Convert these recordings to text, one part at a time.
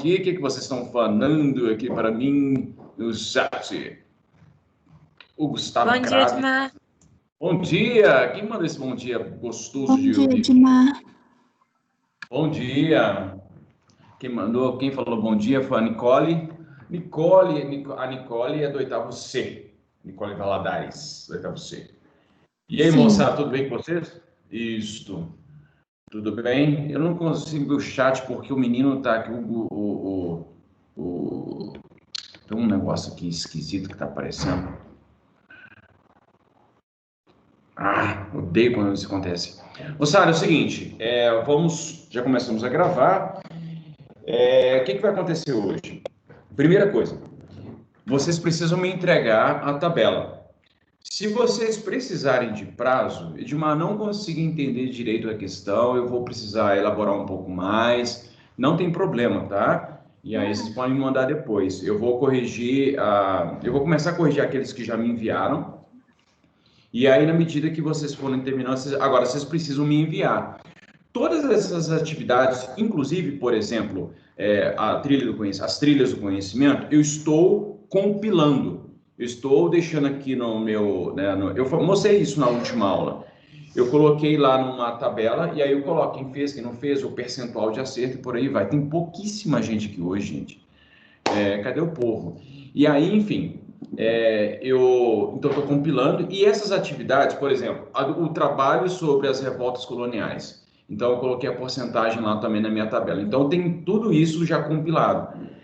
aqui? O que vocês estão falando aqui para mim no chat? O Gustavo Bom dia, Edmar. Bom dia! Quem manda esse bom dia gostoso de ouvir? Bom dia, Edmar. Bom dia! Quem falou bom dia foi a Nicole. A Nicole é do 8º C. Nicole Valadares, do 8º C. E aí, moçada, tudo bem com vocês? Isto. Tudo bem? Eu não consigo ver o chat porque o menino tá aqui, tem um negócio aqui esquisito que tá aparecendo. Odeio quando isso acontece. Moçada, é o seguinte, já começamos a gravar. O que vai acontecer hoje? Primeira coisa, vocês precisam me entregar a tabela. Se vocês precisarem de prazo, Edmar, não consigo entender direito a questão, eu vou precisar elaborar um pouco mais, não tem problema, tá? E aí vocês podem me mandar depois. Eu vou começar a corrigir aqueles que já me enviaram. E aí, na medida que vocês forem terminando, agora vocês precisam me enviar. Todas essas atividades, inclusive, por exemplo, as trilhas do conhecimento, eu estou compilando. Eu estou deixando aqui no meu... eu mostrei isso na última aula. Eu coloquei lá numa tabela e aí eu coloco quem fez, quem não fez, o percentual de acerto e por aí vai. Tem pouquíssima gente aqui hoje, gente. Cadê o povo? E aí, enfim... então estou compilando, e essas atividades, por exemplo, o trabalho sobre as revoltas coloniais, então eu coloquei a porcentagem lá também na minha tabela, então tem tudo isso já compilado.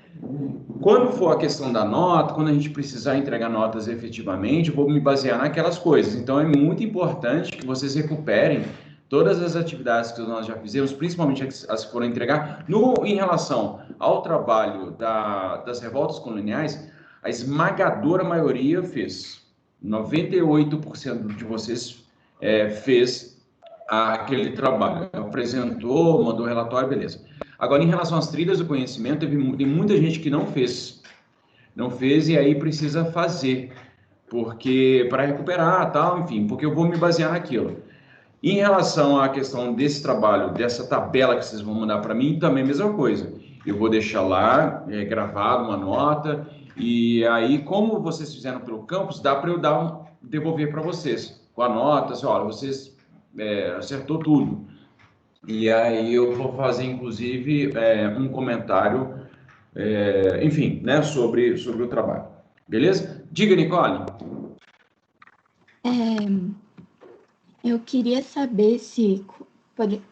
Quando for a questão da nota, quando a gente precisar entregar notas efetivamente, eu vou me basear naquelas coisas, então é muito importante que vocês recuperem todas as atividades que nós já fizemos, principalmente as que foram entregar, em relação ao trabalho das revoltas coloniais. A esmagadora maioria fez. 98% de vocês fez aquele trabalho. Apresentou, mandou relatório, beleza. Agora, em relação às trilhas do conhecimento, tem muita gente que não fez. Não fez e aí precisa fazer. Porque para recuperar, tal, enfim, porque eu vou me basear naquilo. Em relação à questão desse trabalho, dessa tabela que vocês vão mandar para mim, também a mesma coisa. Eu vou deixar lá, gravado uma nota, e aí, como vocês fizeram pelo campus, dá para eu devolver para vocês, com a nota, assim, olha, vocês acertou tudo. E aí eu vou fazer, inclusive, um comentário, enfim, né, sobre o trabalho. Beleza? Diga, Nicole. Eu queria saber se,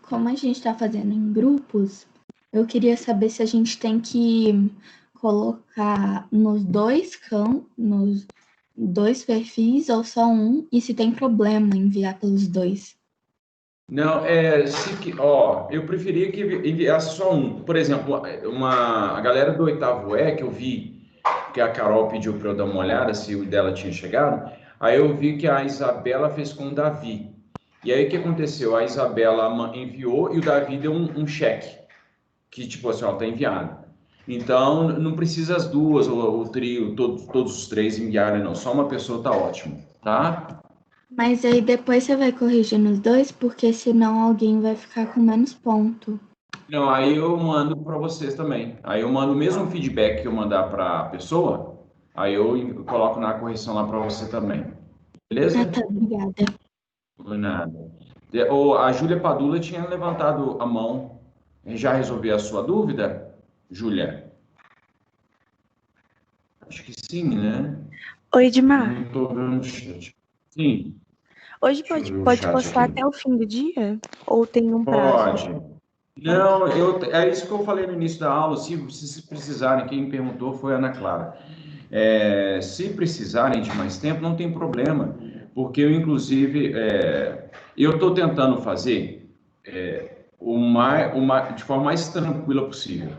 como a gente está fazendo em grupos, eu queria saber se a gente tem que colocar nos dois perfis ou só um, e se tem problema enviar pelos dois. Não, eu preferia que enviasse só um. Por exemplo, a galera do 8º E, que eu vi, que a Carol pediu para eu dar uma olhada se o dela tinha chegado, aí eu vi que a Isabela fez com o Davi. E aí o que aconteceu? A Isabela enviou e o Davi deu um cheque, que tipo assim, ó, tá enviado. Então, não precisa as duas, ou o trio, todos os três enviarem, não. Só uma pessoa tá ótimo, tá? Mas aí depois você vai corrigir nos dois, porque senão alguém vai ficar com menos ponto. Não, aí eu mando para vocês também. Aí eu mando o mesmo feedback que eu mandar para a pessoa, aí eu coloco na correção lá para você também. Beleza? Tá, obrigada. Não é nada. A Júlia Padula tinha levantado a mão. Já resolveu a sua dúvida, Júlia? Acho que sim, né? Oi, Edmar. Não estou vendo o chat. Sim. Hoje pode postar aqui até o fim do dia? Ou tem um prazo? Pode. Não, é isso que eu falei no início da aula. Se vocês precisarem, quem perguntou foi a Ana Clara. Se precisarem de mais tempo, não tem problema, porque eu, inclusive, eu estou tentando fazer de forma mais tranquila possível,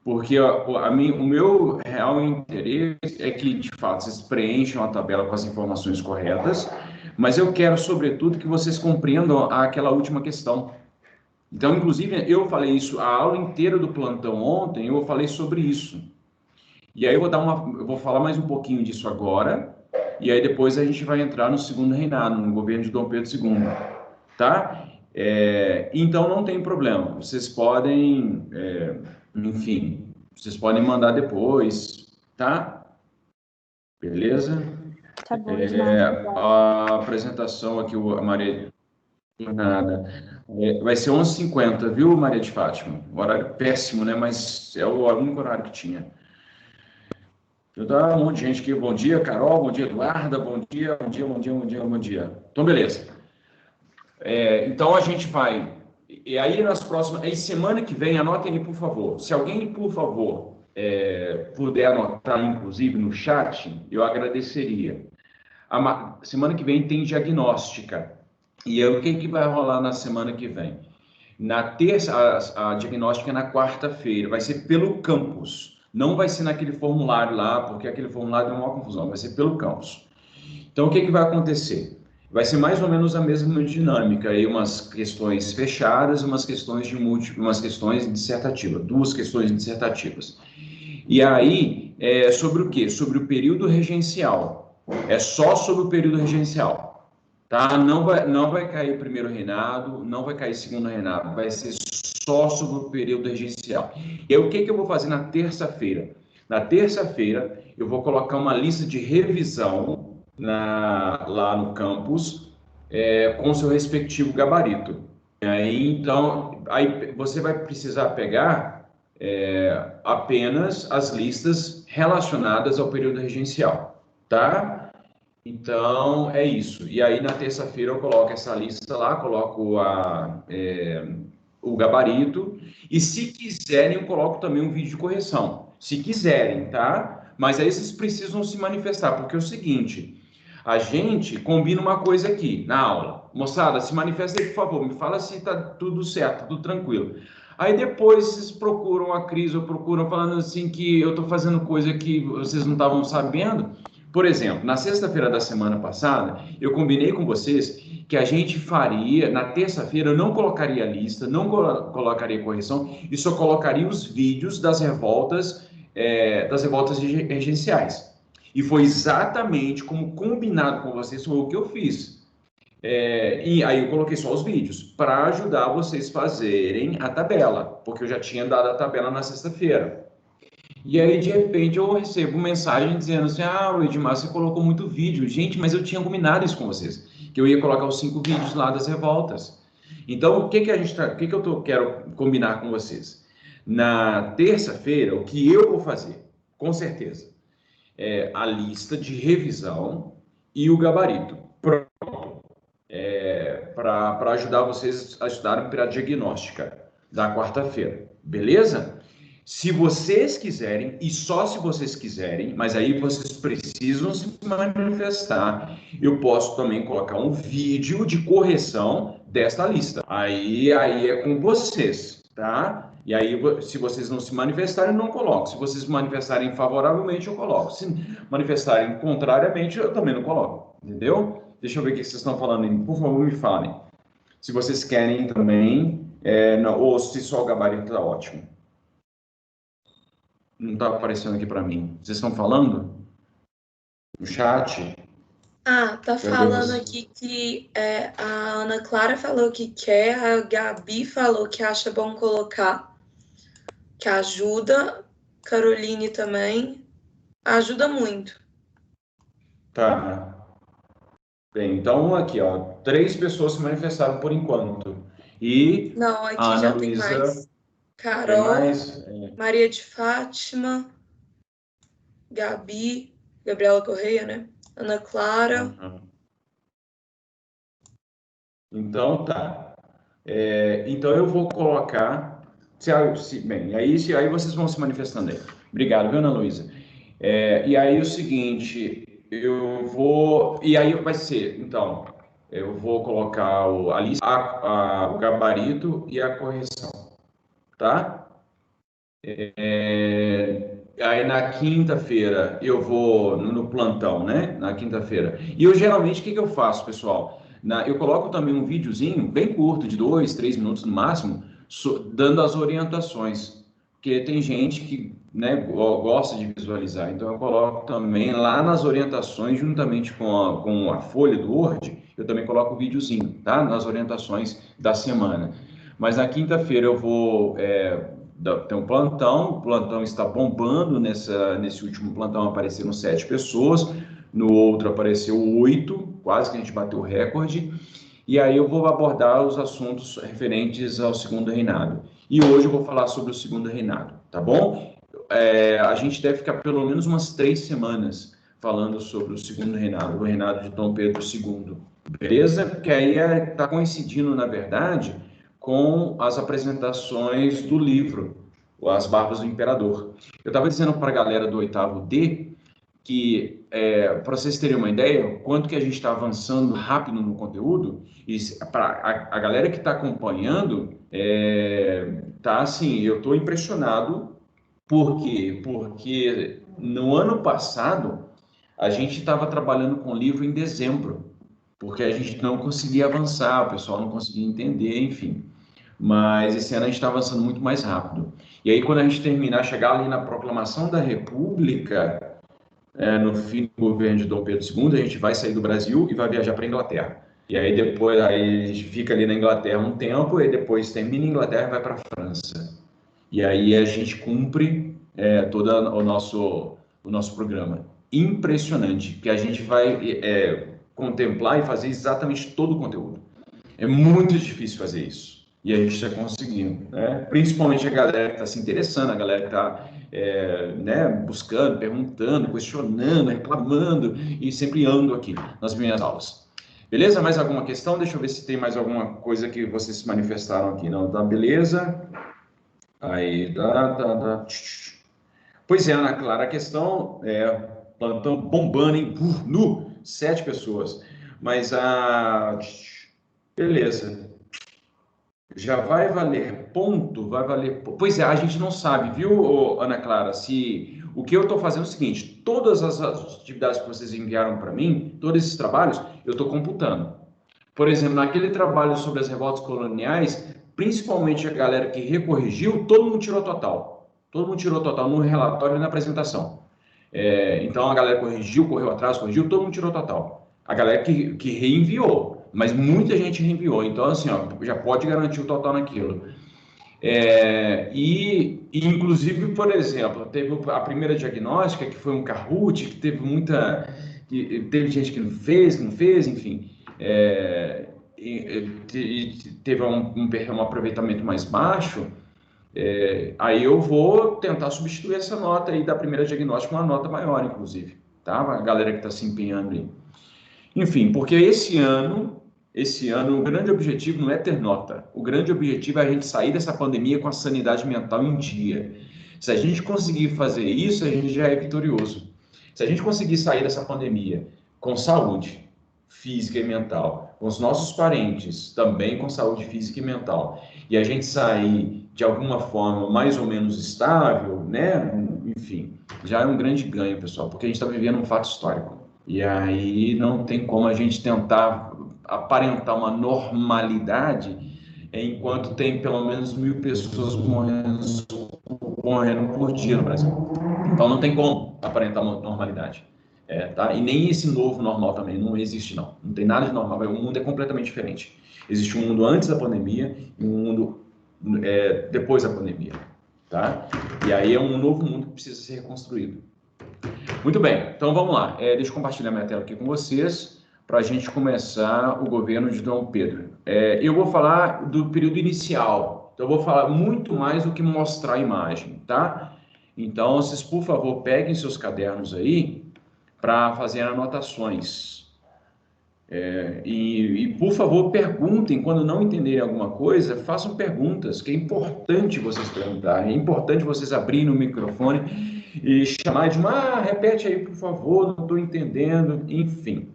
porque o meu real interesse é que, de fato, vocês preencham a tabela com as informações corretas, mas eu quero, sobretudo, que vocês compreendam aquela última questão. Então, inclusive, eu falei isso, a aula inteira do plantão ontem, eu falei sobre isso. E aí eu vou falar mais um pouquinho disso agora, e aí depois a gente vai entrar no segundo reinado, no governo de Dom Pedro II, tá? Então, não tem problema, vocês podem, enfim, Vocês podem mandar depois, tá? Beleza? Tá bom, Edmar. A apresentação aqui, a Maria... Nada. Vai ser 11h50, viu, Maria de Fátima? O horário péssimo, né? Mas é o único horário que tinha. Um monte de gente aqui. Bom dia, Carol. Bom dia, Eduarda. Bom dia, bom dia, bom dia, bom dia, bom dia. Então, beleza. Então, a gente vai... E aí, nas próximas... Aí, semana que vem, anotem aí, por favor. Se alguém, por favor, puder anotar, inclusive, no chat, eu agradeceria. Semana que vem tem diagnóstica. E aí, o que vai rolar na semana que vem? Na terça, a diagnóstica é na quarta-feira, vai ser pelo campus. Não vai ser naquele formulário lá, porque aquele formulário é uma confusão, vai ser pelo campus. Então, o que vai acontecer? Vai ser mais ou menos a mesma dinâmica, aí umas questões fechadas, umas questões dissertativas, 2 questões dissertativas. E aí, sobre o quê? Sobre o período regencial. É só sobre o período regencial, tá? Não vai cair o primeiro reinado, não vai cair o segundo reinado, vai ser só sobre o período regencial. E aí, o que eu vou fazer na terça-feira? Na terça-feira, eu vou colocar uma lista de revisão lá no campus, com seu respectivo gabarito. Então, aí você vai precisar pegar apenas as listas relacionadas ao período regencial, tá? Então, é isso. E aí, na terça-feira, eu coloco essa lista lá, coloco o gabarito, e se quiserem, eu coloco também um vídeo de correção. Se quiserem, tá? Mas aí vocês precisam se manifestar, porque é o seguinte, a gente combina uma coisa aqui na aula. Moçada, se manifesta aí, por favor, me fala se tá tudo certo, tudo tranquilo. Aí depois vocês procuram a Cris ou procuram falando assim que eu tô fazendo coisa que vocês não estavam sabendo. Por exemplo, na sexta-feira da semana passada, eu combinei com vocês que a gente faria, na terça-feira, eu não colocaria lista, não colocaria correção, e só colocaria os vídeos das revoltas regenciais. E foi exatamente como combinado com vocês, foi o que eu fiz. E aí eu coloquei só os vídeos, para ajudar vocês a fazerem a tabela, porque eu já tinha dado a tabela na sexta-feira. E aí, de repente, eu recebo mensagem dizendo assim, o Edmar, você colocou muito vídeo. Gente, mas eu tinha combinado isso com vocês, que eu ia colocar os 5 vídeos lá das revoltas. Então, o que eu quero combinar com vocês? Na terça-feira, o que eu vou fazer, com certeza, é a lista de revisão e o gabarito. Pronto. Para ajudar vocês a estudarem para a diagnóstica da quarta-feira. Beleza? Se vocês quiserem, e só se vocês quiserem, mas aí vocês precisam se manifestar, eu posso também colocar um vídeo de correção desta lista. Aí é com vocês, tá? E aí, se vocês não se manifestarem, eu não coloco. Se vocês se manifestarem favoravelmente, eu coloco. Se manifestarem contrariamente, eu também não coloco. Entendeu? Deixa eu ver o que vocês estão falando aí. Por favor, me falem. Se vocês querem também, ou se só o gabarito está ótimo. Não está aparecendo aqui para mim. Vocês estão falando? No chat? Tá falando aqui que a Ana Clara falou que quer, a Gabi falou que acha bom colocar, que ajuda, Caroline também, ajuda muito. Tá. Bem, então aqui, 3 pessoas se manifestaram por enquanto. E não, aqui a já Ana tem Luísa, mais. Carol, mais, Maria de Fátima, Gabi, Gabriela Correia, né? Ana Clara. Então tá. Então eu vou colocar. Bem, aí vocês vão se manifestando aí. Obrigado, viu, Ana Luísa? E aí o seguinte, eu vou. E aí vai ser, então, eu vou colocar a lista, o gabarito e a correção, tá? Aí na quinta-feira eu vou no plantão, né? Na quinta-feira. E eu geralmente o que eu faço, pessoal? Eu coloco também um videozinho bem curto, de 2, 3 minutos no máximo, dando as orientações. Porque tem gente que, né, gosta de visualizar. Então eu coloco também lá nas orientações, juntamente com a folha do Word, eu também coloco o videozinho, tá? Nas orientações da semana. Mas na quinta-feira eu vou tem um plantão, o plantão está bombando, nesse último plantão apareceram 7 pessoas, no outro apareceu 8, quase que a gente bateu o recorde, e aí eu vou abordar os assuntos referentes ao segundo reinado. E hoje eu vou falar sobre o segundo reinado, tá bom? A gente deve ficar pelo menos umas 3 semanas falando sobre o segundo reinado, o reinado de Dom Pedro II, beleza? Porque aí está coincidindo, na verdade, com as apresentações do livro, As Barbas do Imperador. Eu estava dizendo para a galera do 8º D que, para vocês terem uma ideia, quanto que a gente está avançando rápido no conteúdo, e para a galera que está acompanhando, tá assim, eu estou impressionado. Por quê? Porque no ano passado, a gente estava trabalhando com o livro em dezembro, porque a gente não conseguia avançar, o pessoal não conseguia entender, enfim. Mas esse ano a gente está avançando muito mais rápido. E aí, quando a gente terminar, chegar ali na proclamação da República, no fim do governo de Dom Pedro II, a gente vai sair do Brasil e vai viajar para a Inglaterra. E aí depois aí a gente fica ali na Inglaterra um tempo, e depois termina a Inglaterra e vai para a França. E aí a gente cumpre todo o nosso programa. Impressionante, que a gente vai contemplar e fazer exatamente todo o conteúdo. É muito difícil fazer isso. E a gente está conseguindo, né? Principalmente a galera que está se interessando, a galera que está buscando, perguntando, questionando, reclamando, e sempre ando aqui nas minhas aulas. Beleza? Mais alguma questão? Deixa eu ver se tem mais alguma coisa que vocês se manifestaram aqui. Não, tá? Beleza? Aí, tá. Pois é, Ana Clara, a questão plantão bombando, hein? 7 pessoas. Mas beleza. Já vai valer ponto? Vai valer. Pois é, a gente não sabe, viu, Ana Clara? Se o que eu estou fazendo é o seguinte: todas as atividades que vocês enviaram para mim, todos esses trabalhos, eu estou computando. Por exemplo, naquele trabalho sobre as revoltas coloniais, principalmente a galera que recorrigiu, todo mundo tirou total. Todo mundo tirou total no relatório e na apresentação. Então a galera corrigiu, correu atrás, corrigiu, todo mundo tirou total. A galera que reenviou, mas muita gente reenviou. Então, assim, já pode garantir o total naquilo. Inclusive, por exemplo, teve a primeira diagnóstica, que foi um Kahoot, que teve teve gente que não fez, enfim. Teve um aproveitamento mais baixo. Aí eu vou tentar substituir essa nota aí da primeira diagnóstica com uma nota maior, inclusive, tá? A galera que está se empenhando aí. Enfim, porque esse ano, o grande objetivo não é ter nota. O grande objetivo é a gente sair dessa pandemia com a sanidade mental em dia. Se a gente conseguir fazer isso, a gente já é vitorioso. Se a gente conseguir sair dessa pandemia com saúde física e mental, com os nossos parentes também com saúde física e mental, e a gente sair de alguma forma mais ou menos estável, né? Enfim, já é um grande ganho, pessoal, porque a gente está vivendo um fato histórico. E aí não tem como a gente tentar aparentar uma normalidade enquanto tem pelo menos 1.000 pessoas morrendo por dia no Brasil. Então não tem como aparentar uma normalidade. Tá? E nem esse novo normal também, não existe não. Não tem nada de normal, o mundo é completamente diferente. Existe um mundo antes da pandemia e um mundo depois da pandemia. Tá? E aí é um novo mundo que precisa ser reconstruído. Muito bem, então vamos lá. Deixa eu compartilhar minha tela aqui com vocês para a gente começar o governo de Dom Pedro. Eu vou falar do período inicial, então eu vou falar muito mais do que mostrar a imagem, tá? Então, vocês, por favor, peguem seus cadernos aí para fazer anotações. Por favor, perguntem, quando não entenderem alguma coisa, façam perguntas, que é importante vocês perguntarem, é importante vocês abrirem o microfone e chamar de repete aí, por favor, não estou entendendo, enfim.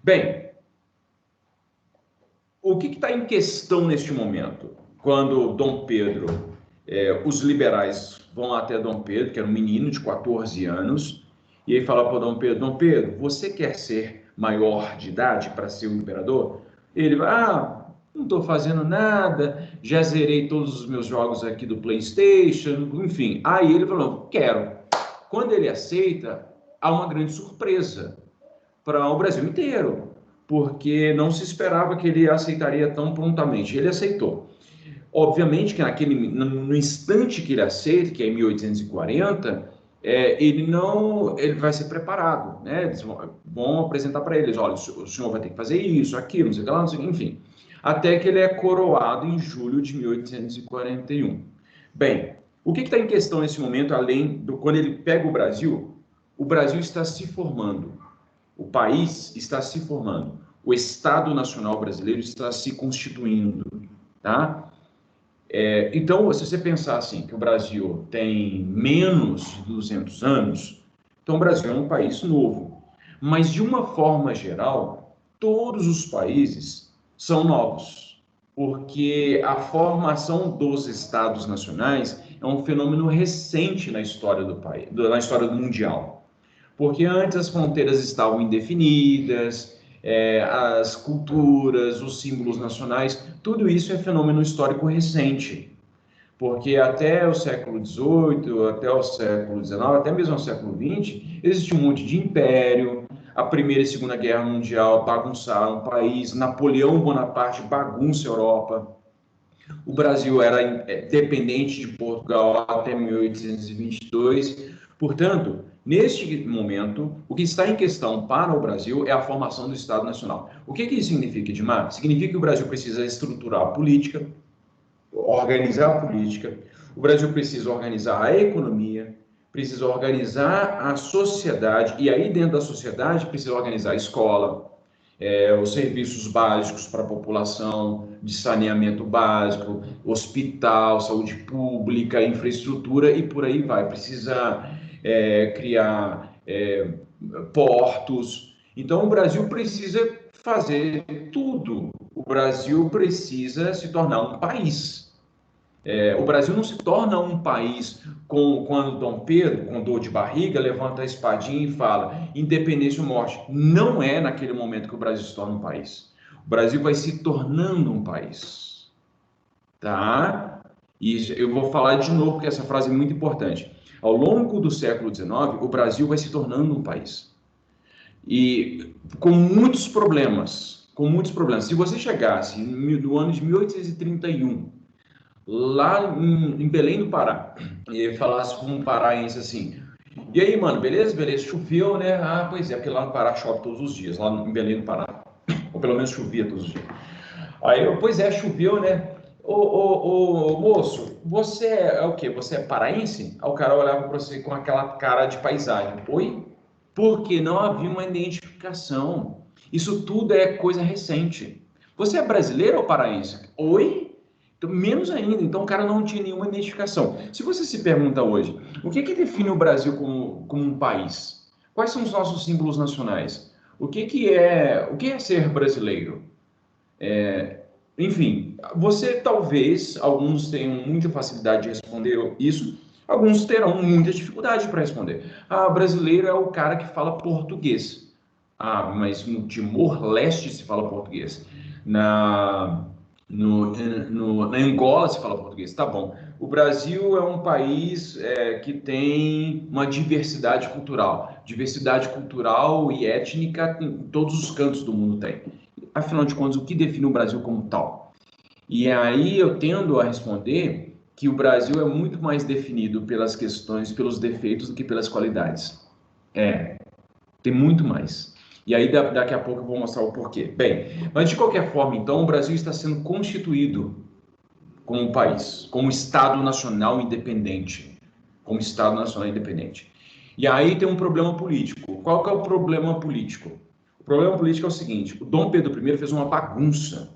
Bem, o que está em questão neste momento? Quando Dom Pedro, os liberais vão até Dom Pedro, que era um menino de 14 anos, e aí fala para Dom Pedro, você quer ser maior de idade para ser o imperador? Ele vai, não estou fazendo nada, já zerei todos os meus jogos aqui do PlayStation, enfim. Aí ele falou, quero. Quando ele aceita, há uma grande surpresa para o Brasil inteiro, porque não se esperava que ele aceitaria tão prontamente. Ele aceitou. Obviamente que no instante que ele aceita, que é em 1840, ele vai ser preparado, né? Eles vão apresentar para eles, olha, o senhor vai ter que fazer isso, aquilo, não sei o que lá, não sei o que, enfim. Até que ele é coroado em julho de 1841. Bem, o que está em questão nesse momento, além do quando ele pega o Brasil está se formando, o país está se formando, o Estado Nacional Brasileiro está se constituindo, tá? Então, se você pensar assim, que o Brasil tem menos de 200 anos, então o Brasil é um país novo. Mas, de uma forma geral, todos os países são novos, porque a formação dos estados nacionais é um fenômeno recente na história do país, na história do mundial. Porque antes as fronteiras estavam indefinidas, as culturas, os símbolos nacionais, tudo isso é fenômeno histórico recente. Porque até o século XVIII, até o século XIX, até mesmo o século XX, existia um monte de império, a Primeira e Segunda Guerra Mundial bagunçaram o país, Napoleão Bonaparte bagunça a Europa, o Brasil era dependente de Portugal até 1822, portanto, neste momento, o que está em questão para o Brasil é a formação do Estado Nacional. O que isso significa, Edmar? Significa que o Brasil precisa estruturar a política, organizar a política, o Brasil precisa organizar a economia, precisa organizar a sociedade, e aí dentro da sociedade precisa organizar a escola, os serviços básicos para a população, de saneamento básico, hospital, saúde pública, infraestrutura e por aí vai. Precisa criar portos. Então, o Brasil precisa fazer tudo. O Brasil precisa se tornar um país. O Brasil não se torna um país quando Dom Pedro, com dor de barriga, levanta a espadinha e fala independência ou morte. Não é naquele momento que o Brasil se torna um país. O Brasil vai se tornando um país. Tá? E eu vou falar de novo, porque essa frase é muito importante. Ao longo do século XIX, o Brasil vai se tornando um país. E com muitos problemas. Se você chegasse no ano de 1831, lá em Belém do Pará, e falasse com um paraense assim, e aí, mano, beleza? Beleza, choveu, né? Ah, pois é, porque lá no Pará chove todos os dias, lá em Belém do Pará, ou pelo menos chovia todos os dias. Aí eu, pois é, choveu, né? Ô, moço, você é o quê? Você é paraense? Aí o cara olhava para você com aquela cara de paisagem. Oi? Porque não havia uma identificação. Isso tudo é coisa recente. Você é brasileiro ou paraense? Oi? Então, menos ainda, então o cara não tinha nenhuma identificação. Se você se pergunta hoje, o que define o Brasil como um país? Quais são os nossos símbolos nacionais? O que é ser brasileiro? Enfim, talvez, alguns tenham muita facilidade de responder isso, alguns terão muita dificuldade para responder. Ah, brasileiro é o cara que fala português. Ah, mas no Timor-Leste se fala português. Na Angola se fala português, tá bom. O Brasil é um país que tem uma diversidade cultural e étnica em todos os cantos do mundo tem. Afinal de contas, o que define o Brasil como tal? E aí eu tendo a responder que o Brasil é muito mais definido pelas questões, pelos defeitos do que pelas qualidades. Tem muito mais. E aí, daqui a pouco, eu vou mostrar o porquê. Bem, mas de qualquer forma, então, o Brasil está sendo constituído como um país, como Estado Nacional Independente. Como Estado Nacional Independente. E aí tem um problema político. Qual que é o problema político? O problema político é o seguinte, o Dom Pedro I fez uma bagunça.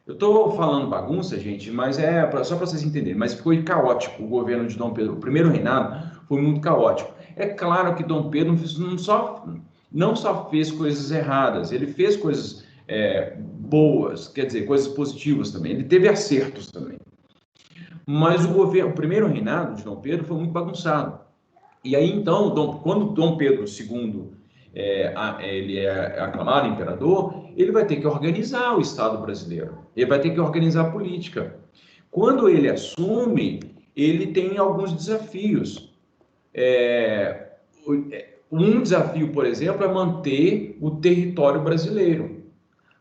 Eu estou falando bagunça, gente, mas só para vocês entenderem, mas foi caótico o governo de Dom Pedro. O primeiro reinado foi muito caótico. É claro que Dom Pedro não só fez coisas erradas, ele fez coisas boas, quer dizer, coisas positivas também. Ele teve acertos também. Mas o primeiro reinado de Dom Pedro foi muito bagunçado. E aí, então, quando Dom Pedro II ele é aclamado imperador, ele vai ter que organizar o Estado brasileiro. Ele vai ter que organizar a política. Quando ele assume, ele tem alguns desafios. Um desafio, por exemplo, é manter o território brasileiro.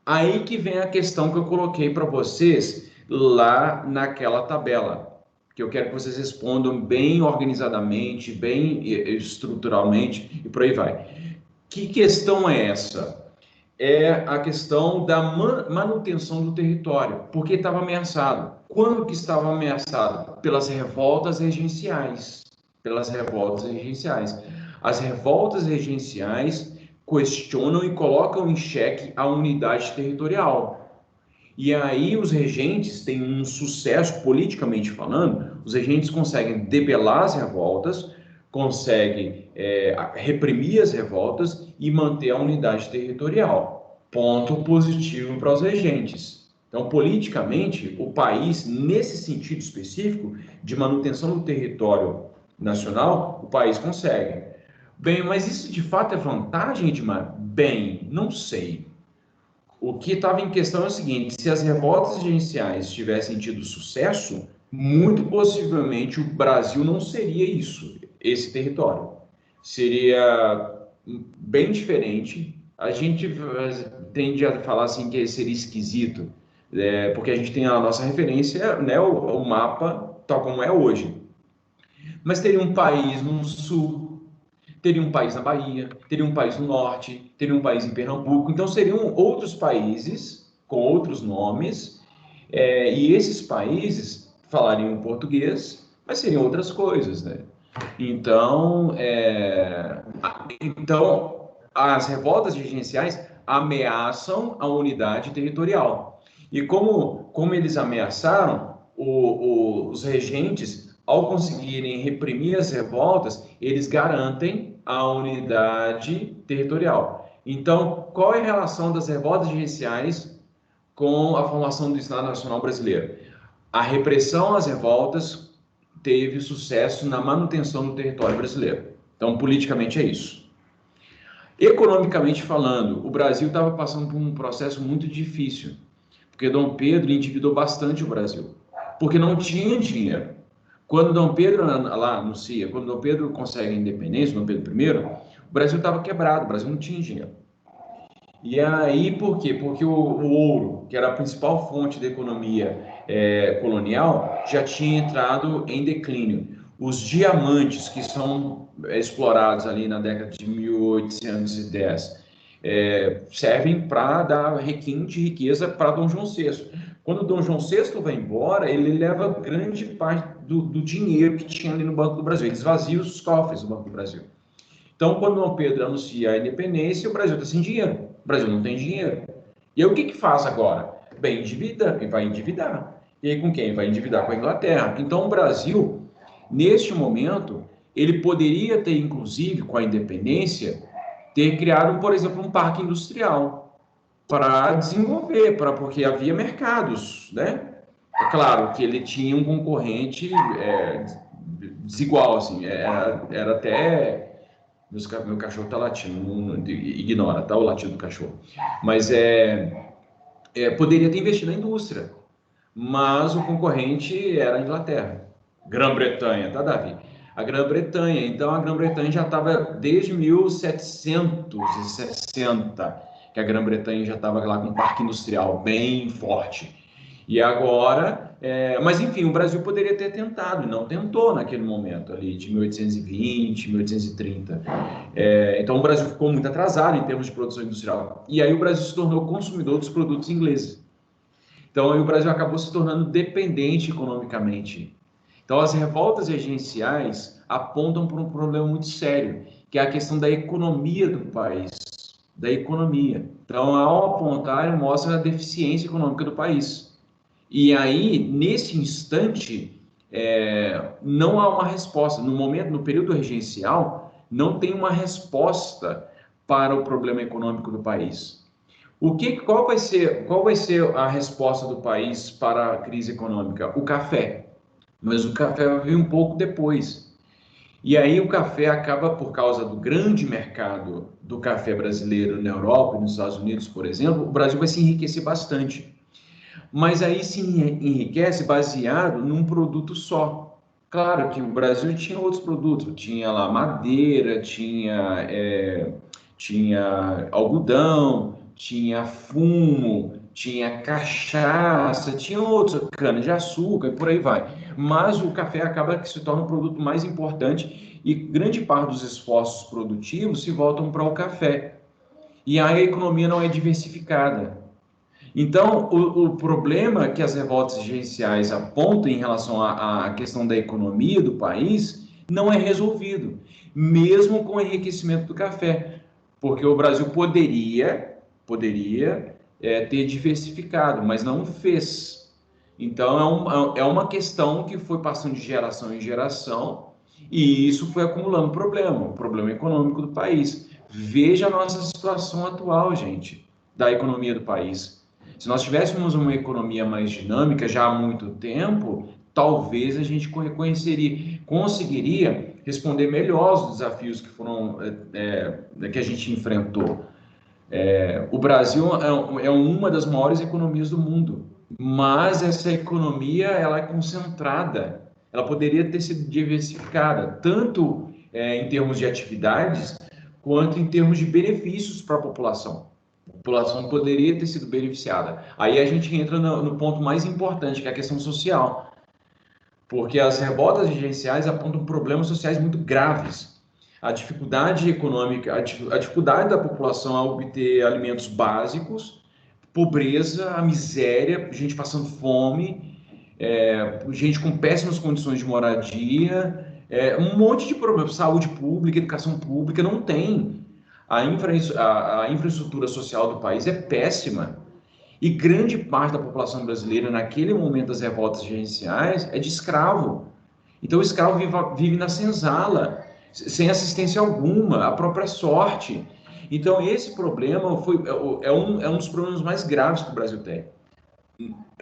Aí que vem a questão que eu coloquei para vocês lá naquela tabela, que eu quero que vocês respondam bem organizadamente, bem estruturalmente e por aí vai. Que questão é essa? É a questão da manutenção do território, porque estava ameaçado. Quando que estava ameaçado? Pelas revoltas regenciais. Pelas revoltas regenciais. As revoltas regenciais questionam e colocam em xeque a unidade territorial. E aí os regentes têm um sucesso, politicamente falando, os regentes conseguem debelar as revoltas, conseguem reprimir as revoltas e manter a unidade territorial. Ponto positivo para os regentes. Então, politicamente, o país, nesse sentido específico, de manutenção do território nacional, o país consegue. Bem, mas isso de fato é vantagem, Edmar? Bem, não sei. O que estava em questão é o seguinte: se as revoltas regenciais tivessem tido sucesso, muito possivelmente o Brasil não seria isso, esse território. Seria bem diferente. A gente tende a falar assim que seria esquisito, porque a gente tem a nossa referência, né, o mapa tal como é hoje. Mas teria um país no sul, teria um país na Bahia, teria um país no norte, teria um país em Pernambuco. Então seriam outros países com outros nomes, e esses países falariam português, mas seriam outras coisas, né? Então, as revoltas regenciais ameaçam a unidade territorial. E como eles ameaçaram, os regentes, ao conseguirem reprimir as revoltas, eles garantem a unidade territorial. Então, qual é a relação das revoltas regenciais com a formação do Estado Nacional Brasileiro? A repressão às revoltas teve sucesso na manutenção do território brasileiro. Então, politicamente é isso. Economicamente falando, o Brasil estava passando por um processo muito difícil, porque Dom Pedro endividou bastante o Brasil, porque não tinha dinheiro. Quando Dom Pedro lá anuncia, quando Dom Pedro consegue a independência, Dom Pedro I, o Brasil estava quebrado, o Brasil não tinha dinheiro. E aí, por quê? Porque o ouro, que era a principal fonte da economia colonial, já tinha entrado em declínio. Os diamantes que são explorados ali na década de 1810 servem para dar requinte de riqueza para Dom João VI. Quando Dom João VI vai embora, ele leva grande parte do dinheiro que tinha ali no Banco do Brasil. Ele esvazia os cofres do Banco do Brasil. Então, quando Dom Pedro anuncia a independência, o Brasil está sem dinheiro. O Brasil não tem dinheiro. E aí, o que faz agora? Bem, vai endividar. E aí, com quem? Vai endividar com a Inglaterra. Então, o Brasil, neste momento, ele poderia ter, inclusive, com a independência, ter criado, por exemplo, um parque industrial para desenvolver, porque havia mercados, né? É claro que ele tinha um concorrente desigual, assim, era até... Meu cachorro está latindo, ignora, tá, o latido do cachorro. Mas poderia ter investido na indústria, mas o concorrente era a Inglaterra. Grã-Bretanha, tá, Davi? A Grã-Bretanha. Então, a Grã-Bretanha já estava desde 1760, que a Grã-Bretanha já estava lá com um parque industrial bem forte. E agora, mas enfim, o Brasil poderia ter tentado, e não tentou naquele momento ali, de 1820, 1830. Então o Brasil ficou muito atrasado em termos de produção industrial. E aí o Brasil se tornou consumidor dos produtos ingleses. Então aí o Brasil acabou se tornando dependente economicamente. Então as revoltas regenciais apontam para um problema muito sério, que é a questão da economia do país, da economia. Então ao apontar, mostra a deficiência econômica do país. E aí, nesse instante, não há uma resposta. No período regencial, não tem uma resposta para o problema econômico do país. Qual vai ser a resposta do país para a crise econômica? O café. Mas o café vai vir um pouco depois. E aí o café acaba, por causa do grande mercado do café brasileiro na Europa e nos Estados Unidos, por exemplo, o Brasil vai se enriquecer bastante. Mas aí se enriquece baseado num produto só. Claro que o Brasil tinha outros produtos, tinha lá madeira, tinha algodão, tinha fumo, tinha cachaça, tinha outros, cana-de-açúcar e por aí vai. Mas o café acaba que se torna um produto mais importante e grande parte dos esforços produtivos se voltam para o café. E aí a economia não é diversificada. Então, o problema que as revoltas gerenciais apontam em relação à questão da economia do país não é resolvido, mesmo com o enriquecimento do café, porque o Brasil poderia ter diversificado, mas não fez. Então, é uma questão que foi passando de geração em geração e isso foi acumulando o problema econômico do país. Veja a nossa situação atual, gente, da economia do país. Se nós tivéssemos uma economia mais dinâmica já há muito tempo, talvez a gente conseguiria responder melhor os desafios que foram que a gente enfrentou. O Brasil é uma das maiores economias do mundo, mas essa economia ela é concentrada. Ela poderia ter sido diversificada, tanto em termos de atividades, quanto em termos de benefícios para a população. A população poderia ter sido beneficiada. Aí a gente entra no ponto mais importante, que é a questão social. Porque as revoltas gerenciais apontam problemas sociais muito graves. A dificuldade econômica, a dificuldade da população a obter alimentos básicos, pobreza, a miséria, gente passando fome, gente com péssimas condições de moradia, um monte de problemas, saúde pública, educação pública, não tem. A infraestrutura social do país é péssima. E grande parte da população brasileira, naquele momento das revoltas gerenciais, é de escravo. Então o escravo vive na senzala, sem assistência alguma, a própria sorte. Então esse problema é um dos problemas mais graves que o Brasil tem.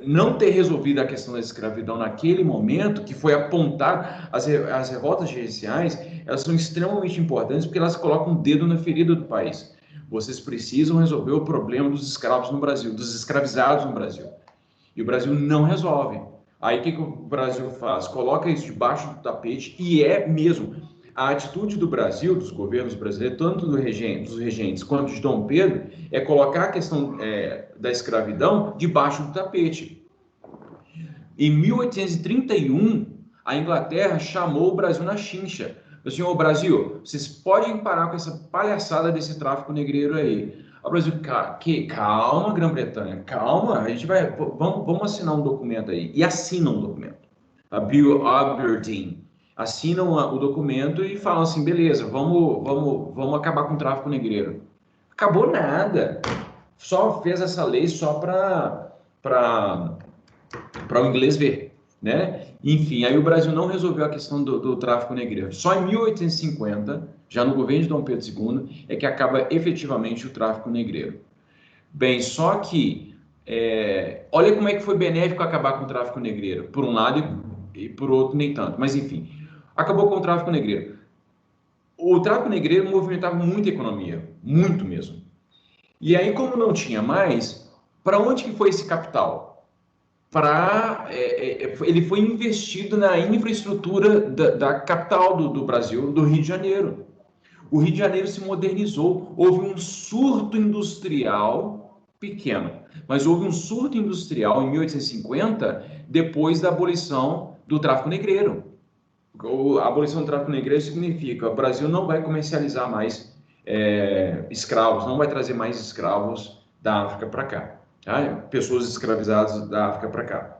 Não ter resolvido a questão da escravidão naquele momento, que foi apontar as revoltas gerenciais, elas são extremamente importantes porque elas colocam o dedo na ferida do país. Vocês precisam resolver o problema dos escravos no Brasil, dos escravizados no Brasil. E o Brasil não resolve. Aí o que o Brasil faz? Coloca isso debaixo do tapete e é mesmo. A atitude do Brasil, dos governos brasileiros, tanto dos regentes quanto de Dom Pedro, é colocar a questão da escravidão debaixo do tapete. Em 1831, a Inglaterra chamou o Brasil na chincha. Assim, ô Brasil, vocês podem parar com essa palhaçada desse tráfico negreiro aí. O Brasil, calma, Grã-Bretanha, calma, a gente vamos assinar um documento aí. E assinam um documento. A Bill Aberdeen assinam o documento e falam assim, beleza, vamos acabar com o tráfico negreiro. Acabou nada. Só fez essa lei só para o inglês ver, né? Enfim, aí o Brasil não resolveu a questão do tráfico negreiro. Só em 1850, já no governo de Dom Pedro II, é que acaba efetivamente o tráfico negreiro. Bem, só que, olha como é que foi benéfico acabar com o tráfico negreiro. Por um lado e por outro nem tanto. Mas, enfim, acabou com o tráfico negreiro. O tráfico negreiro movimentava muita economia, muito mesmo. E aí, como não tinha mais, para onde que foi esse capital? Ele foi investido na infraestrutura da capital do Brasil, do Rio de Janeiro. O Rio de Janeiro se modernizou, houve um surto industrial pequeno, mas houve um surto industrial em 1850, depois da abolição do tráfico negreiro. A abolição do tráfico negreiro significa que o Brasil não vai comercializar mais escravos, não vai trazer mais escravos da África para cá. Pessoas escravizadas da África para cá.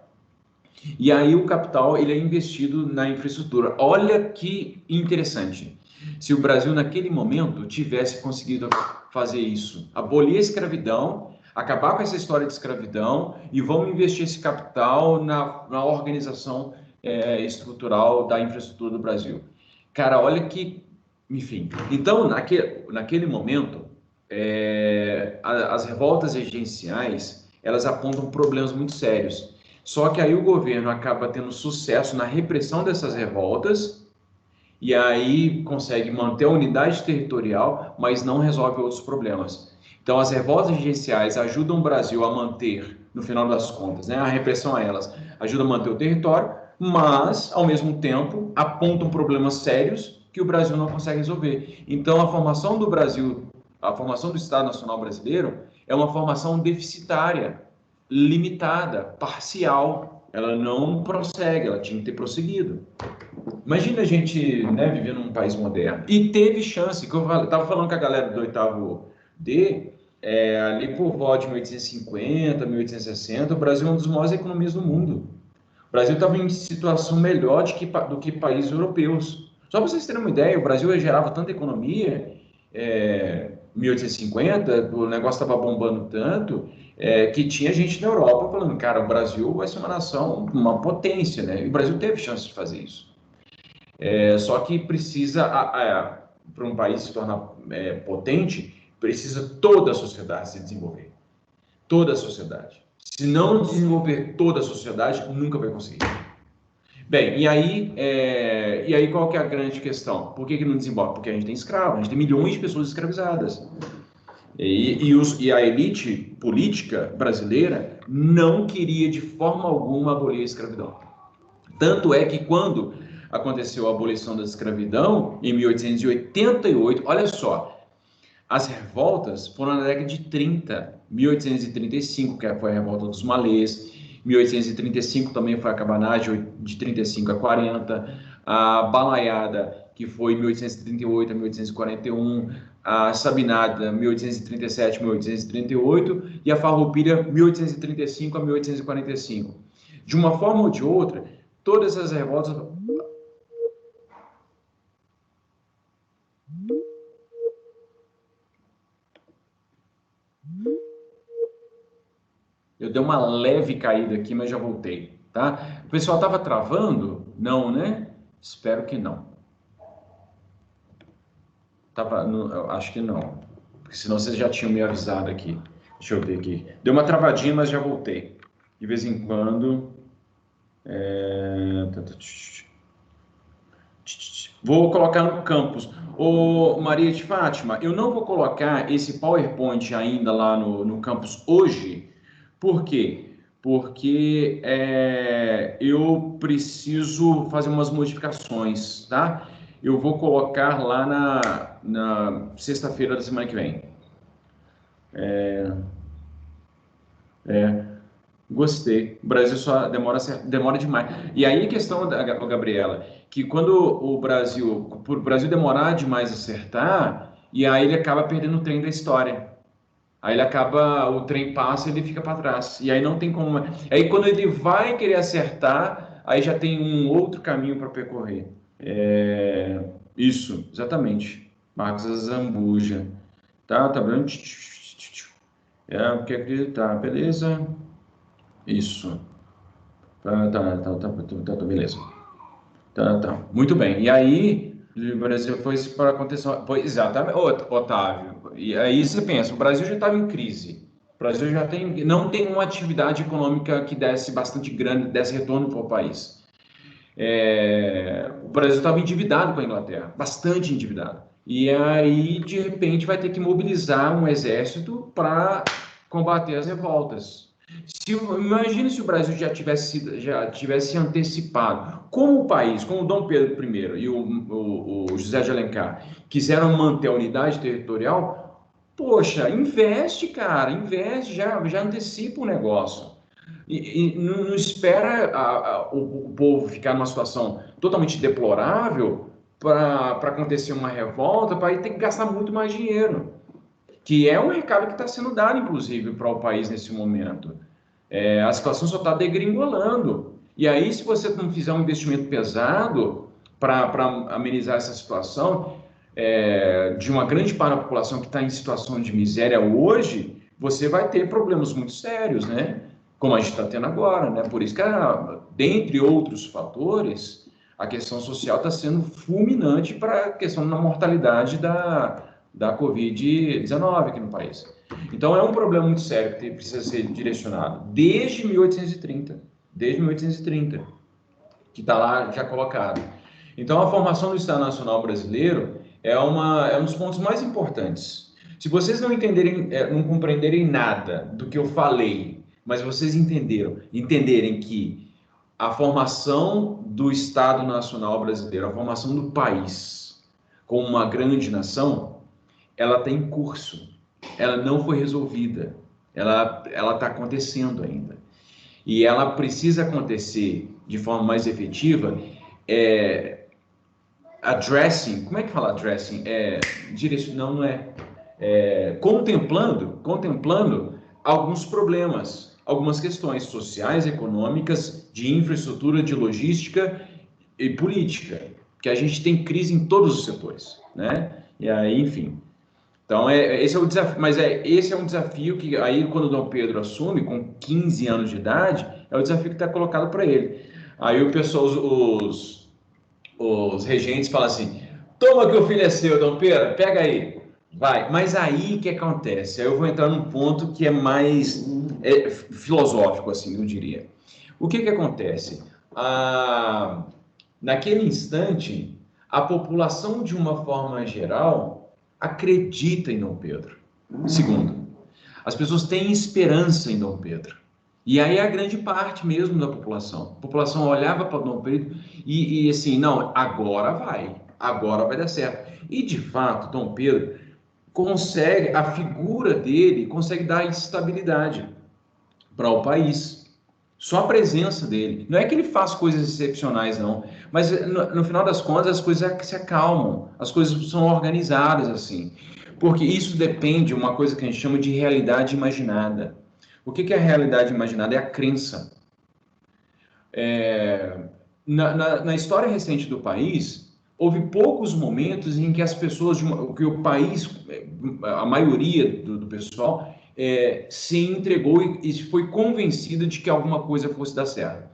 E aí o capital ele é investido na infraestrutura. Olha que interessante. Se o Brasil naquele momento tivesse conseguido fazer isso, abolir a escravidão, acabar com essa história de escravidão e vamos investir esse capital na organização estrutural da infraestrutura do Brasil. Cara, olha que... Enfim, então naquele momento... as revoltas regenciais, elas apontam problemas muito sérios. Só que aí o governo acaba tendo sucesso na repressão dessas revoltas e aí consegue manter a unidade territorial, mas não resolve outros problemas. Então as revoltas regenciais ajudam o Brasil a manter, no final das contas, né, a repressão a elas ajuda a manter o território, mas ao mesmo tempo apontam problemas sérios que o Brasil não consegue resolver. Então a formação do Brasil, a formação do Estado Nacional Brasileiro é uma formação deficitária. limitada, parcial. Ela não prossegue, ela tinha que ter prosseguido. Imagina a gente, né, viver num país moderno. E teve chance, que eu estava falando com a galera do 8º D, ali por volta de 1850, 1860, o Brasil é uma das maiores economias do mundo. O Brasil estava em situação melhor do que países europeus. Só para vocês terem uma ideia, o Brasil gerava tanta economia, em 1850, o negócio estava bombando tanto, que tinha gente na Europa falando, cara, o Brasil vai ser uma nação, uma potência, né? E o Brasil teve chance de fazer isso. Só que precisa, para um país se tornar potente, precisa toda a sociedade se desenvolver. Toda a sociedade. Se não desenvolver toda a sociedade, nunca vai conseguir. Bem, e aí qual que é a grande questão? Por que não desenvolve? Porque a gente tem escravos, a gente tem milhões de pessoas escravizadas. E a elite política brasileira não queria de forma alguma abolir a escravidão. Tanto é que quando aconteceu a abolição da escravidão, em 1888, olha só, as revoltas foram na década de 30, 1835, que foi a revolta dos malês, 1835 também foi a cabanagem, de 35 a 40, a balaiada, que foi 1838 a 1841, a sabinada, 1837 a 1838, e a farroupilha, 1835 a 1845. De uma forma ou de outra, todas essas revoltas... Eu dei uma leve caída aqui, mas já voltei, tá? O pessoal estava travando? Não, né? Espero que não. Acho que não. Porque senão vocês já tinham me avisado aqui. Deixa eu ver aqui. Deu uma travadinha, mas já voltei. De vez em quando... Vou colocar no campus. Ô, Maria de Fátima, eu não vou colocar esse PowerPoint ainda lá no campus hoje. Por quê? Porque eu preciso fazer umas modificações, tá? Eu vou colocar lá na sexta-feira da semana que vem. Gostei. O Brasil só demora demais. E aí a questão, Gabriela, que quando por o Brasil demorar demais a acertar, e aí ele acaba perdendo o trem da história. Aí o trem passa e ele fica para trás. E aí não tem como. Aí quando ele vai querer acertar, aí já tem um outro caminho para percorrer. Isso, exatamente. Marcos Zambuja. Tá vendo? Quer acreditar, beleza? Isso. Beleza. Tá. Muito bem. E aí, o Brasil foi para acontecer. Exatamente, Otávio. E aí você pensa, o Brasil já estava em crise. O Brasil não tem uma atividade econômica que desse bastante grande, desse retorno para o país. O Brasil estava endividado com a Inglaterra, bastante endividado. E aí, de repente, vai ter que mobilizar um exército para combater as revoltas. Imagine se o Brasil já tivesse antecipado, como o país, como o Dom Pedro I e o José de Alencar quiseram manter a unidade territorial, poxa, investe, cara, investe, já antecipa o negócio. E não espera o povo ficar numa situação totalmente deplorável para acontecer uma revolta, para ter que gastar muito mais dinheiro. Que é um recado que está sendo dado, inclusive, para o país nesse momento. A situação só está degringolando. E aí, se você não fizer um investimento pesado para amenizar essa situação, de uma grande parte da população que está em situação de miséria hoje, você vai ter problemas muito sérios, né? Como a gente está tendo agora, né? Por isso que, dentre outros fatores, a questão social está sendo fulminante para a questão da mortalidade da Covid-19 aqui no país. Então, é um problema muito sério que precisa ser direcionado desde 1830, que está lá já colocado. Então, a formação do Estado Nacional Brasileiro é um dos pontos mais importantes. Se vocês não compreenderem nada do que eu falei, mas vocês entenderem que a formação do Estado Nacional Brasileiro, a formação do país como uma grande nação, ela está em curso, ela não foi resolvida. ela está acontecendo ainda. E ela precisa acontecer de forma mais efetiva, addressing, como é que fala addressing? Não é, contemplando alguns problemas, algumas questões sociais, econômicas, de infraestrutura, de logística e política, que a gente tem crise em todos os setores, né? E aí, enfim. Então, esse é o desafio, mas esse é um desafio que aí, quando o Dom Pedro assume, com 15 anos de idade, é o desafio que está colocado para ele. Aí o pessoal, os regentes falam assim, toma que o filho é seu, Dom Pedro, pega aí, vai. Mas aí o que acontece? Aí eu vou entrar num ponto que é mais filosófico, assim, eu diria. O que acontece? Naquele instante, a população, de uma forma geral, acredita em Dom Pedro. Segundo, as pessoas têm esperança em Dom Pedro. E aí a grande parte mesmo da população. A população olhava para Dom Pedro e assim, não, agora vai dar certo. E de fato, Dom Pedro consegue, a figura dele consegue dar estabilidade para o país. Só a presença dele. Não é que ele faz coisas excepcionais, não. Mas no final das contas, as coisas se acalmam. As coisas são organizadas assim. Porque isso depende de uma coisa que a gente chama de realidade imaginada. O que é a realidade imaginada? É a crença. Na história recente do país, houve poucos momentos em que as pessoas, que o país, a maioria do pessoal, se entregou e foi convencida de que alguma coisa fosse dar certo.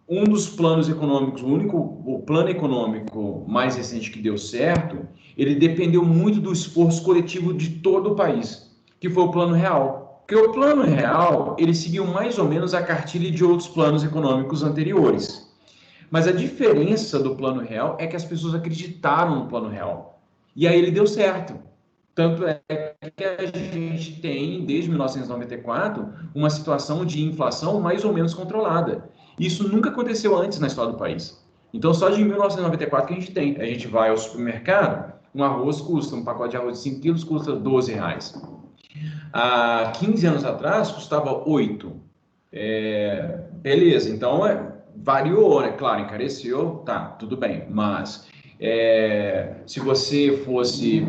Um dos planos econômicos, o plano econômico mais recente que deu certo, ele dependeu muito do esforço coletivo de todo o país, que foi o Plano Real. Porque o Plano Real, ele seguiu mais ou menos a cartilha de outros planos econômicos anteriores. Mas a diferença do Plano Real é que as pessoas acreditaram no Plano Real. E aí ele deu certo. Tanto é que a gente tem, desde 1994, uma situação de inflação mais ou menos controlada. Isso nunca aconteceu antes na história do país. Então, só de 1994 que a gente tem. A gente vai ao supermercado, um pacote de arroz de 5 quilos custa R$12. Há 15 anos atrás, custava 8. Beleza, então variou, né? Claro, encareceu, tá, tudo bem. Mas se você fosse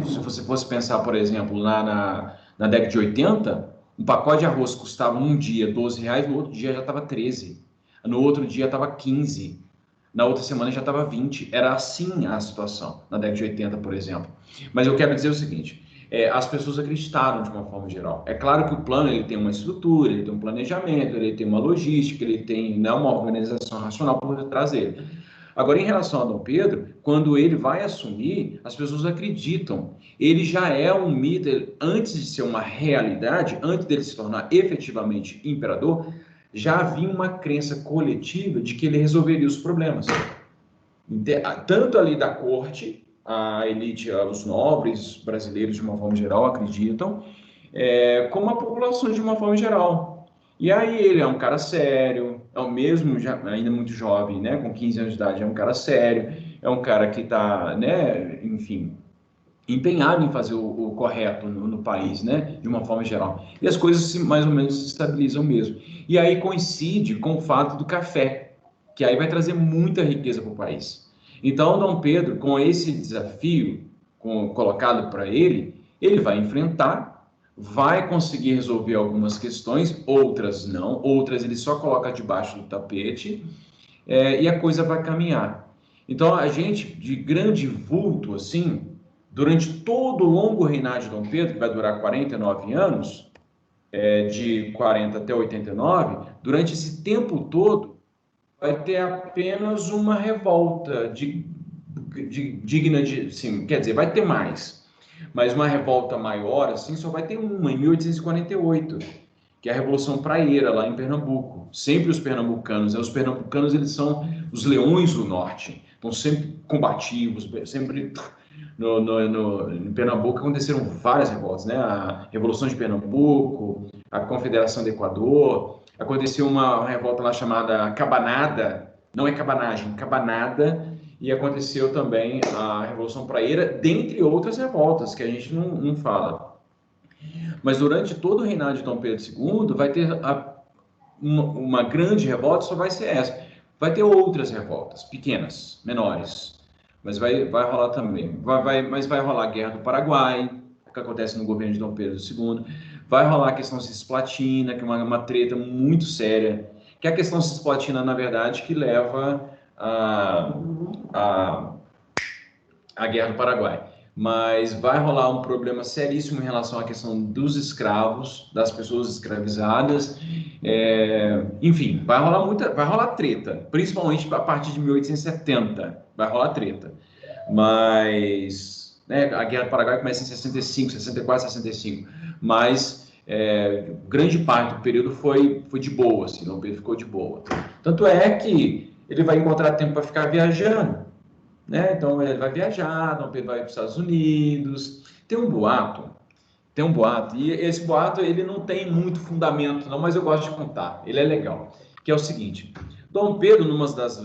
pensar, por exemplo, lá na década de 80, um pacote de arroz custava um dia R$12, no outro dia já estava 13. No outro dia estava 15. Na outra semana já estava 20. Era assim a situação, na década de 80, por exemplo. Mas eu quero dizer o seguinte, as pessoas acreditaram de uma forma geral. É claro que o plano ele tem uma estrutura, ele tem um planejamento, ele tem uma logística, ele tem uma organização racional por detrás dele. Agora, em relação a Dom Pedro, quando ele vai assumir, as pessoas acreditam. Ele já é um mito, antes de ser uma realidade, antes dele se tornar efetivamente imperador, já havia uma crença coletiva de que ele resolveria os problemas. Tanto ali da corte, a elite, os nobres brasileiros, de uma forma geral, acreditam, como a população, de uma forma geral. E aí ele é um cara sério, é o mesmo, ainda muito jovem, né, com 15 anos de idade, é um cara sério, é um cara que está, né, enfim, empenhado em fazer o correto no país, né, de uma forma geral. E as coisas mais ou menos se estabilizam mesmo. E aí coincide com o fato do café, que aí vai trazer muita riqueza para o país. Então, Dom Pedro, com esse desafio colocado para ele vai enfrentar, vai conseguir resolver algumas questões, outras não, outras ele só coloca debaixo do tapete, e a coisa vai caminhar. Então, a gente, de grande vulto, assim, durante todo o longo reinado de Dom Pedro, que vai durar 49 anos, de 40 até 89, durante esse tempo todo, vai ter apenas uma revolta digna de, sim, quer dizer, vai ter mais, mas uma revolta maior, assim, só vai ter uma, em 1848, que é a Revolução Praieira, lá em Pernambuco. Sempre os pernambucanos eles são os leões do norte, estão sempre combativos, sempre... em Pernambuco aconteceram várias revoltas, né? A Revolução de Pernambuco, a Confederação do Equador, aconteceu uma revolta lá chamada Cabanada, não é cabanagem, Cabanada, e aconteceu também a Revolução Praieira, dentre outras revoltas que a gente não fala. Mas durante todo o reinado de Dom Pedro II, vai ter uma grande revolta, só vai ser essa. Vai ter outras revoltas, pequenas, menores, mas vai rolar também. Mas vai rolar a Guerra do Paraguai, que acontece no governo de Dom Pedro II. Vai rolar a questão cisplatina, que é uma treta muito séria, que é a questão cisplatina, na verdade, que leva à Guerra do Paraguai. Mas vai rolar um problema seríssimo em relação à questão dos escravos, das pessoas escravizadas. Enfim, vai rolar treta, principalmente a partir de 1870, vai rolar treta. Mas a Guerra do Paraguai começa em 65, 64, 65, mas grande parte do período foi de boa, assim, Dom Pedro ficou de boa. Tanto é que ele vai encontrar tempo para ficar viajando. Então ele vai viajar, Dom Pedro vai para os Estados Unidos. Tem um boato, e esse boato ele não tem muito fundamento não, mas eu gosto de contar, ele é legal, que é o seguinte: Dom Pedro,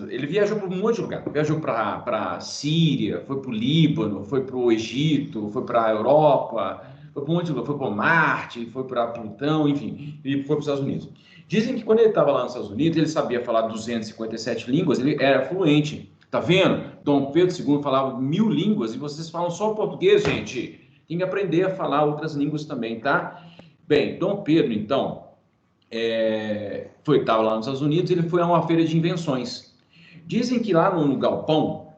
ele viajou para um monte de lugar, viajou para a Síria, foi para o Líbano, foi para o Egito, foi para a Europa, foi para um monte de lugar, foi para Marte, foi para Plutão, enfim, e foi para os Estados Unidos. Dizem que quando ele estava lá nos Estados Unidos, ele sabia falar 257 línguas, ele era fluente. Tá vendo? Dom Pedro II falava 1000 línguas e vocês falam só português, gente. Tem que aprender a falar outras línguas também, tá? Bem, Dom Pedro, então, estava lá nos Estados Unidos, ele foi a uma feira de invenções. Dizem que lá no galpão,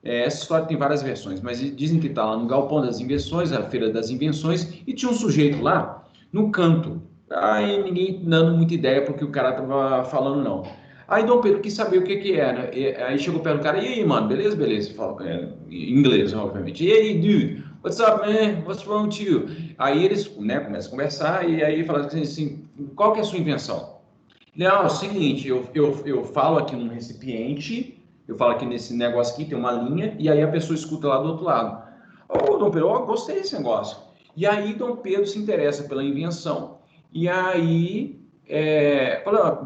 essa história tem várias versões, mas dizem que está lá no galpão das invenções, a feira das invenções, e tinha um sujeito lá, no canto. Aí ninguém dando muita ideia porque o cara estava falando, não. Aí Dom Pedro quis saber o que era. Aí chegou perto do cara, e aí, mano, beleza? Fala, em inglês, obviamente. E aí, dude, what's up, man? What's wrong with you? Aí eles começam a conversar, e aí falam assim, qual que é a sua invenção? Não, é o seguinte, eu falo aqui num recipiente, eu falo aqui nesse negócio aqui, tem uma linha, e aí a pessoa escuta lá do outro lado. Ô, Dom Pedro, gostei desse negócio. E aí Dom Pedro se interessa pela invenção, e aí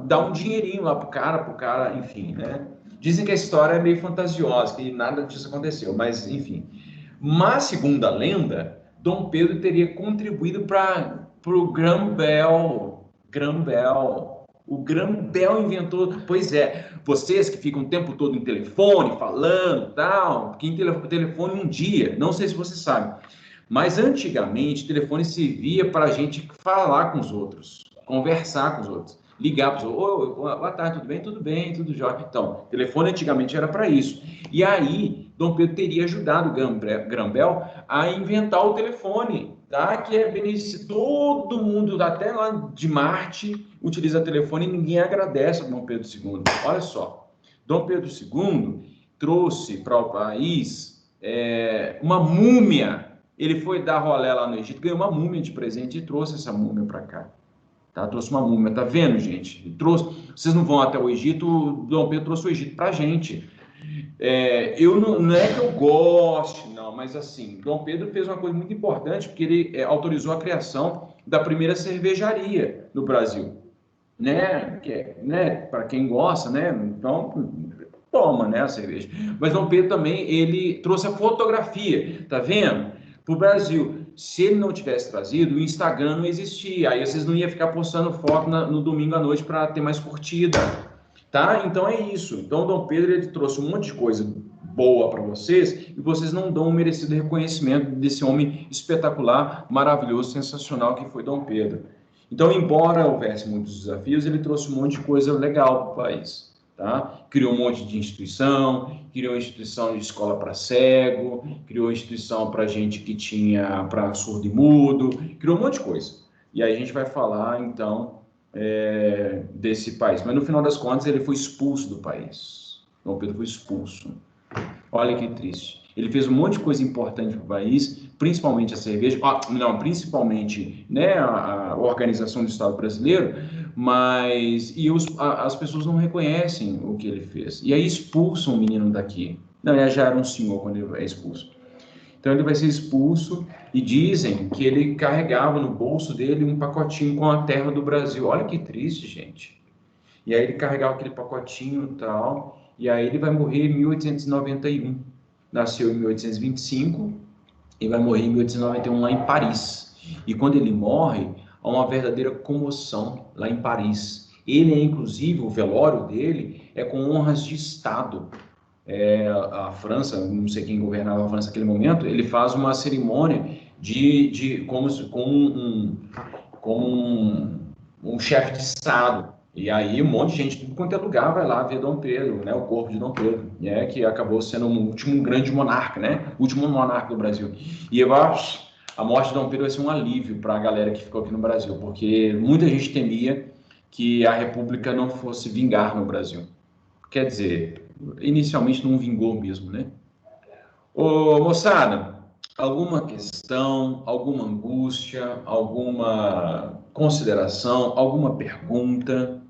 dá um dinheirinho lá pro cara, enfim, né? Dizem que a história é meio fantasiosa, que nada disso aconteceu, mas enfim. Mas, segundo a lenda, Dom Pedro teria contribuído para o Graham-Bell. O Graham-Bell inventou... Pois é, vocês que ficam o tempo todo em telefone, falando, tal, que em telefone um dia, não sei se você sabe, mas antigamente o telefone servia para a gente falar com os outros, conversar com os outros, ligar para os outros, boa tarde, tudo bem? Tudo bem, tudo jóia. Então, telefone antigamente era para isso. E aí, Dom Pedro teria ajudado o Graham-Bell a inventar o telefone, tá? Que todo mundo, até lá de Marte, utiliza telefone e ninguém agradece a Dom Pedro II. Olha só, Dom Pedro II trouxe para o país uma múmia. Ele foi dar rolê lá no Egito, ganhou uma múmia de presente e trouxe essa múmia para cá. Tá? Trouxe uma múmia, tá vendo, gente? Vocês não vão até o Egito, o Dom Pedro trouxe o Egito pra gente. Não é que eu goste, não, mas assim, Dom Pedro fez uma coisa muito importante, porque ele autorizou a criação da primeira cervejaria no Brasil. Para quem gosta, né? Então, toma, né, a cerveja. Mas Dom Pedro também, ele trouxe a fotografia, tá vendo? Para o Brasil. Se ele não tivesse trazido, o Instagram não existia. Aí vocês não iam ficar postando foto no domingo à noite para ter mais curtida, tá? Então é isso. Então Dom Pedro ele trouxe um monte de coisa boa para vocês e vocês não dão o merecido reconhecimento desse homem espetacular, maravilhoso, sensacional que foi Dom Pedro. Então, embora houvesse muitos desafios, ele trouxe um monte de coisa legal para o país. Tá? Criou um monte de instituição, criou instituição de escola para cego, criou instituição para gente que tinha para surdo e mudo, criou um monte de coisa. E aí a gente vai falar, então, desse país. Mas no final das contas, ele foi expulso do país. Dom Pedro foi expulso. Olha que triste. Ele fez um monte de coisa importante para o país, principalmente a cerveja, principalmente, né, a organização do Estado brasileiro, mas as pessoas não reconhecem o que ele fez. E aí expulsam o menino daqui. Não, ele já era um senhor quando ele é expulso. Então ele vai ser expulso e dizem que ele carregava no bolso dele um pacotinho com a terra do Brasil. Olha que triste, gente. E aí ele carregava aquele pacotinho e tal, e aí ele vai morrer em 1891. Nasceu em 1825 e vai morrer em 1891 lá em Paris. E quando ele morre, há uma verdadeira comoção lá em Paris. Ele, inclusive, o velório dele é com honras de Estado. A França, não sei quem governava a França naquele momento, ele faz uma cerimônia como um chefe de Estado. E aí um monte de gente, tudo quanto é lugar, vai lá ver Dom Pedro, né, o corpo de Dom Pedro, né, que acabou sendo o último grande monarca, né, o último monarca do Brasil. E eu acho a morte de Dom Pedro vai ser um alívio para a galera que ficou aqui no Brasil, porque muita gente temia que a República não fosse vingar no Brasil. Quer dizer, inicialmente não vingou mesmo, né? Ô, moçada, alguma questão, alguma angústia, alguma consideração, alguma pergunta?